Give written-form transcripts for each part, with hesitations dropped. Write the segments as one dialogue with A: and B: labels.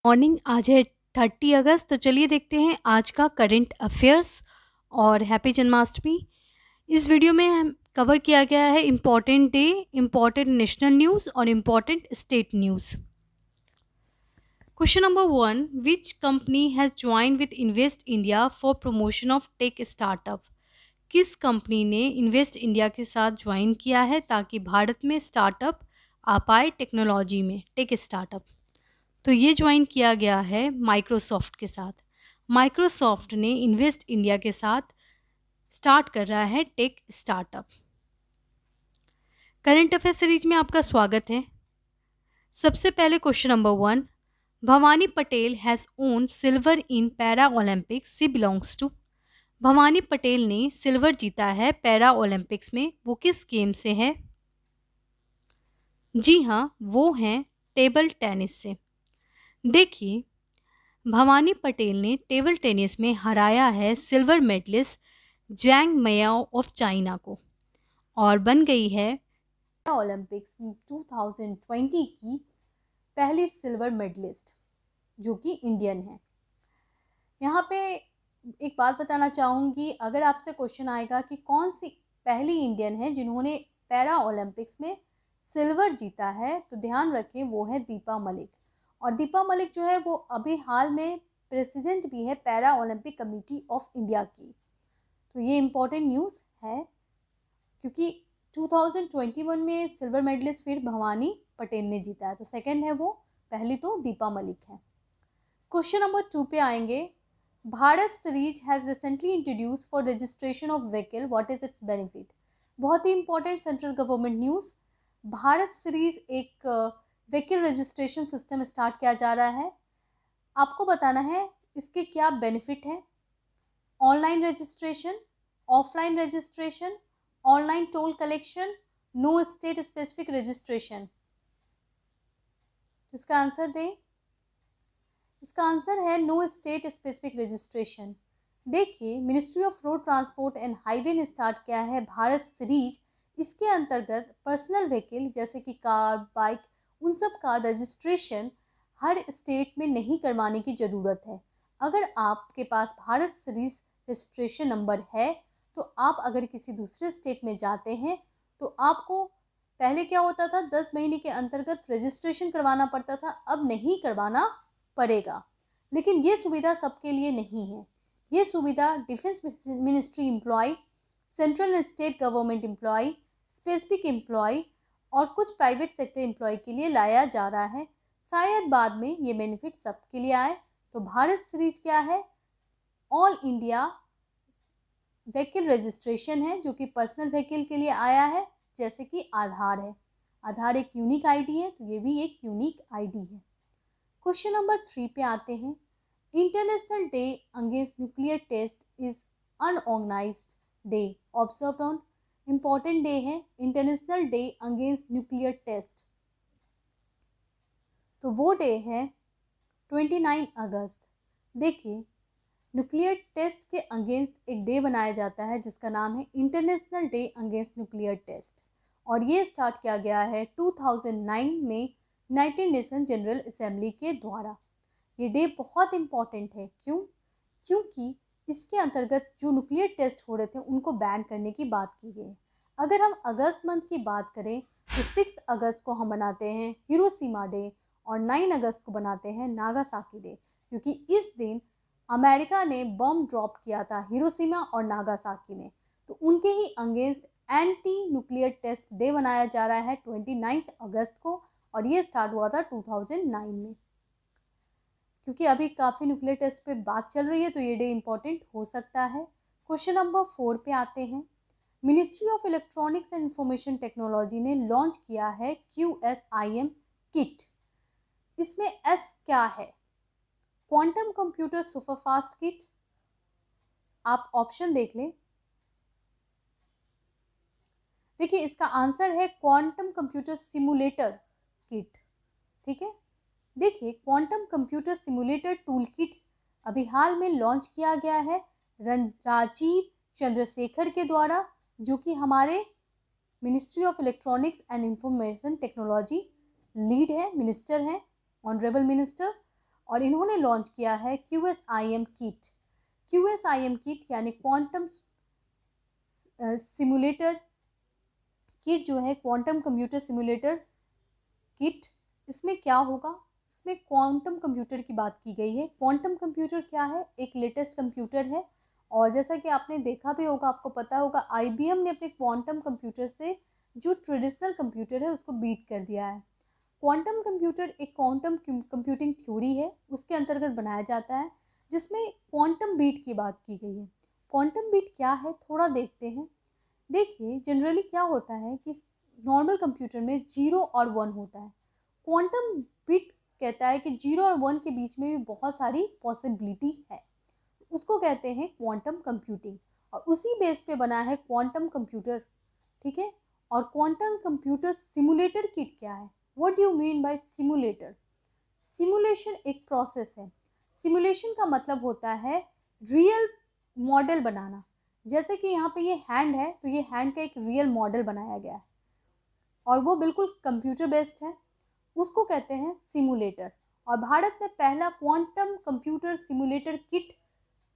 A: Morning. आज है 30 अगस्त। तो चलिए देखते हैं आज का करंट अफेयर्स। और हैप्पी जन्माष्टमी। इस वीडियो में हम कवर किया गया है important day, important national news और important state news. Question number 1, which company has join with Invest India for promotion of tech startup. किस कंपनी ने इन्वेस्ट इंडिया के साथ ज्वाइन किया है ताकि भारत में स्टार्टअप आ पाए टेक्नोलॉजी में, टेक स्टार्टअप। तो ये ज्वाइन किया गया है माइक्रोसॉफ्ट के साथ। माइक्रोसॉफ्ट ने इन्वेस्ट इंडिया के साथ स्टार्ट कर रहा है tech startup. Current affair series में आपका स्वागत है। सबसे पहले question number 1, Bhavani Patel has won silver in para Olympics, she belongs to. Bhavani Patel ने सिल्वर जीता है पैरा ओलंपिक्स में, वो किस गेम से है? जी हाँ, वो हैं टेबल टेनिस से। देखिए, भवानी पटेल ने टेबल टेनिस में हराया है silver medallist Zhang Miao of China को और बन गई है ओलंपिक्स 2020 की पहली सिल्वर मेडलिस्ट, जो कि इंडियन है। यहाँ पे एक बात बताना चाहूँगी, अगर आपसे क्वेश्चन आएगा कि कौन सी पहली इंडियन है जिन्होंने पैरा ओलंपिक्स में सिल्वर जीता है, तो ध्यान रखें वो है दीपा मलिक। और दीपा मलिक जो है वो अभी हाल में प्रेसिडेंट भी है para Olympic committee of India की। तो ये इम्पोर्टेंट न्यूज़ है क्योंकि 2021 में सिल्वर मेडलिस्ट फिर भवानी पटेल ने जीता है, तो सेकंड है वो, पहली तो दीपा मलिक है। क्वेश्चन नंबर 2 पे आएंगे। Bharat series has recently introduce for registration of vehicle, what is its benefit. बहुत ही important central government news. Bharat series एक व्हीकल रजिस्ट्रेशन सिस्टम स्टार्ट किया जा रहा है। आपको बताना है इसके क्या बेनिफिट है। Online registration, offline registration, online toll collection, no state specific registration. इसका आंसर दें। इसका आंसर है नो स्टेट स्पेसिफिक रजिस्ट्रेशन। देखिए, ministry of road transport and highway ने स्टार्ट किया है भारत सीरीज। इसके अंतर्गत पर्सनल व्हीकल जैसे कि कार, बाइक, उन सब का रजिस्ट्रेशन हर स्टेट में नहीं करवाने की ज़रूरत है। अगर आपके पास भारत सीरीज रजिस्ट्रेशन नंबर है तो आप अगर किसी दूसरे स्टेट में जाते हैं तो आपको पहले क्या होता था, 10 महीने के अंतर्गत रजिस्ट्रेशन करवाना पड़ता था, अब नहीं करवाना पड़ेगा। लेकिन ये सुविधा सबके लिए नहीं है। ये सुविधा defence ministry employ, central and state government employ, specific employ और कुछ प्राइवेट सेक्टर एम्प्लॉय के लिए लाया जा रहा है। शायद बाद में ये बेनिफिट सबके लिए आए। तो भारत सीरीज क्या है? ऑल इंडिया व्हीकल रजिस्ट्रेशन है, जो कि पर्सनल व्हीकल के लिए आया है, जैसे कि आधार है। आधार एक यूनिक आईडी है, तो ये भी एक यूनिक आईडी है। क्वेश्चन नंबर 3 पे आते हैं। International day against nuclear test is unorganised day observe on. Important day है international day against nuclear test. तो वो डे है 29 अगस्त। देखिए, न्यूक्लियर टेस्ट के अगेंस्ट एक डे बनाया जाता है जिसका नाम है international day against nuclear test, और ये स्टार्ट किया गया है 2009 में यूनाइटेड नेशन जनरल असेंबली के द्वारा। ये डे बहुत इम्पॉर्टेंट है। क्यों? क्योंकि इसके अंतर्गत जो न्यूक्लियर टेस्ट हो रहे थे उनको बैन करने की बात की गई है। अगर हम अगस्त मंथ की बात करें तो 6 अगस्त को हम बनाते हैं हिरोशिमा डे और 9 अगस्त को बनाते हैं नागासाकी डे, क्योंकि इस दिन अमेरिका ने बम ड्रॉप किया था हिरोशिमा और नागासाकी में। तो उनके ही against anti nuclear test day मनाया जा रहा है 29 अगस्त को, और ये स्टार्ट हुआ था 2009 में। क्योंकि अभी काफ़ी न्यूक्लियर टेस्ट पे बात चल रही है तो ये डे इंपॉर्टेंट हो सकता है। क्वेश्चन नंबर 4 पे आते हैं। Ministry of electronics and information technology ने लॉन्च किया है QSIM किट। इसमें एस क्या है? Quantum computer superfast kit. आप ऑप्शन देख लें। देखिए, इसका आंसर है क्वांटम कंप्यूटर सिमुलेटर किट। ठीक है। देखिए, quantum computer simulator tool kit अभी हाल में लॉन्च किया गया है राजीव चंद्रशेखर के द्वारा, जो कि हमारे ministry of electronics and information technology lead है, मिनिस्टर हैं, ऑनरेबल मिनिस्टर। और इन्होंने लॉन्च किया है QSIM किट। QSIM किट यानी क्वांटम सिमुलेटर किट जो है, क्वांटम कंप्यूटर सिमुलेटर किट। इसमें क्या होगा, इसमें क्वांटम कंप्यूटर की बात की गई है। क्वांटम कंप्यूटर क्या है, एक लेटेस्ट कंप्यूटर है, और जैसा कि आपने देखा भी होगा, आपको पता होगा, IBM ने अपने क्वांटम कंप्यूटर से जो ट्रेडिशनल कंप्यूटर है उसको बीट कर दिया है। क्वांटम कंप्यूटर एक क्वांटम कंप्यूटिंग थ्योरी है, उसके अंतर्गत बनाया जाता है, जिसमें क्वांटम बीट की बात की गई है। क्वांटम बीट क्या है, थोड़ा देखते हैं। देखिए, जनरली क्या होता है कि नॉर्मल कंप्यूटर में 0 और 1 होता है। क्वांटम बिट कहता है कि 0 और 1 के बीच में भी बहुत सारी पॉसिबिलिटी है, उसको कहते हैं क्वांटम कंप्यूटिंग, और उसी बेस पे बना है क्वांटम कंप्यूटर। ठीक है, और क्वांटम कंप्यूटर सिमुलेटर किट क्या है, what do you mean by simulator? Simulation एक प्रोसेस है। सिमुलेशन का मतलब होता है रियल मॉडल बनाना। जैसे कि यहाँ पे ये हैंड है, तो ये हैंड का एक रियल मॉडल बनाया गया है और वो बिल्कुल कंप्यूटर बेस्ड है, उसको कहते हैं सिमुलेटर। और भारत में पहला क्वांटम कंप्यूटर सिमुलेटर किट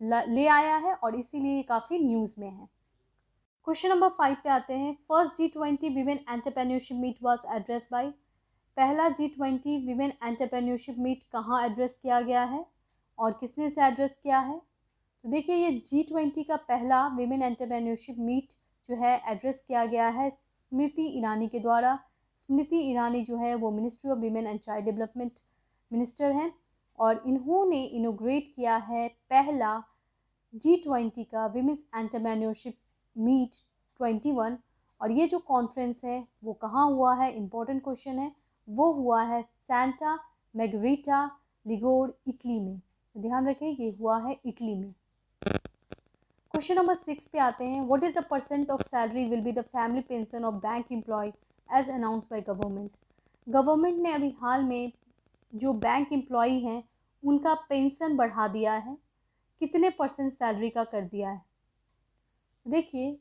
A: ले आया है, और इसीलिए ये काफ़ी न्यूज़ में है। क्वेश्चन नंबर 5 पे आते हैं। First G20 women entrepreneurship meet was address by. पहला G20 विमेन एंटरप्रेन्योरशिप मीट कहाँ एड्रेस किया गया है और किसने से एड्रेस किया है? तो देखिए, ये G20 का पहला विमेन एंटरप्रेन्योरशिप मीट जो है एड्रेस किया गया है स्मृति ईरानी के द्वारा। स्मृति ईरानी जो है वो ministry of women and child development minister हैं, और इन्होंने इनोग्रेट किया है पहला G20 का विमेन एंटरप्रेन्योरशिप मीट 21। और ये जो कॉन्फ्रेंस है वो कहाँ हुआ है, इम्पोर्टेंट क्वेश्चन है, वो हुआ है सेंटा मैर्गरीटा लिगोर, इटली में। तो ध्यान रखें, ये हुआ है इटली में। क्वेश्चन नंबर 6 पे आते हैं। What is the percent of salary will be the family pension of bank employ as announce by government? Government ने अभी हाल में जो बैंक एम्प्लॉय हैं उनका पेंशन बढ़ा दिया है, कितने परसेंट सैलरी का कर दिया है? देखिए,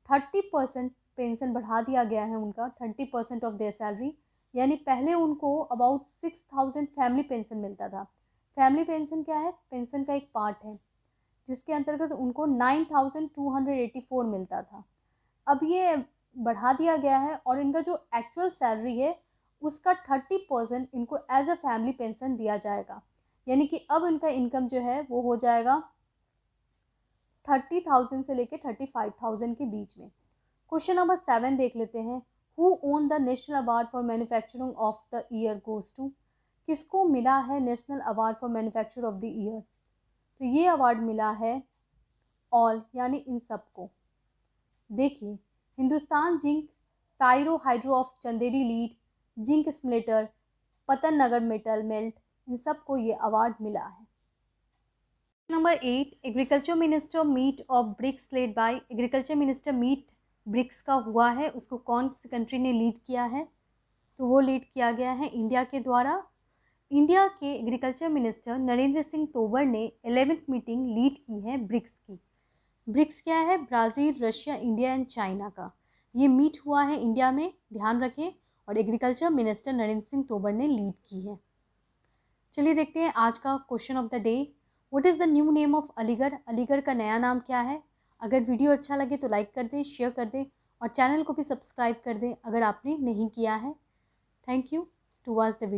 A: 30% पेंशन बढ़ा दिया गया है उनका, 30% ऑफ देयर सैलरी। यानी पहले उनको अबाउट 6000 फैमिली पेंशन मिलता था। फैमिली पेंशन क्या है, पेंशन का एक पार्ट है, जिसके अंतर्गत उनको 9284 मिलता था। अब ये बढ़ा दिया गया है, और इनका जो एक्चुअल सैलरी है उसका 30% इनको एज अ फैमिली पेंशन दिया जाएगा। यानी कि अब इनका इनकम जो है वो हो जाएगा 30,000 से लेके 35,000 के बीच में। क्वेश्चन नंबर 7 देख लेते हैं। Who won the national award for manufacturing of the year goes to? किसको मिला है national award for manufacture of the year? तो ये अवार्ड मिला है ऑल, यानी इन सबको। देखिए, Hindustan Zinc, pyro hydro of Chanderi lead, zinc splitter, Pantnagar metal melt, इन सबको ये अवार्ड मिला है। Number 8, agriculture minister meet of BRICS led by. Agriculture minister meet BRICS का हुआ है, उसको कौन सी कंट्री ने लीड किया है? तो वो लीड किया गया है इंडिया के द्वारा। इंडिया के एग्रीकल्चर मिनिस्टर नरेंद्र सिंह तोमर ने 11th मीटिंग लीड की है ब्रिक्स की। ब्रिक्स क्या है, Brazil, Russia, India and China का ये मीट हुआ है इंडिया में, ध्यान रखें, और एग्रीकल्चर मिनिस्टर नरेंद्र सिंह तोमर ने लीड की है। चलिए देखते हैं आज का question of the day. What is the new name of Aligarh? Aligarh का नया नाम क्या है? अगर वीडियो अच्छा लगे तो लाइक कर दें, शेयर कर दें, और चैनल को भी सब्सक्राइब कर दें अगर आपने नहीं किया है। Thank you to watch the video.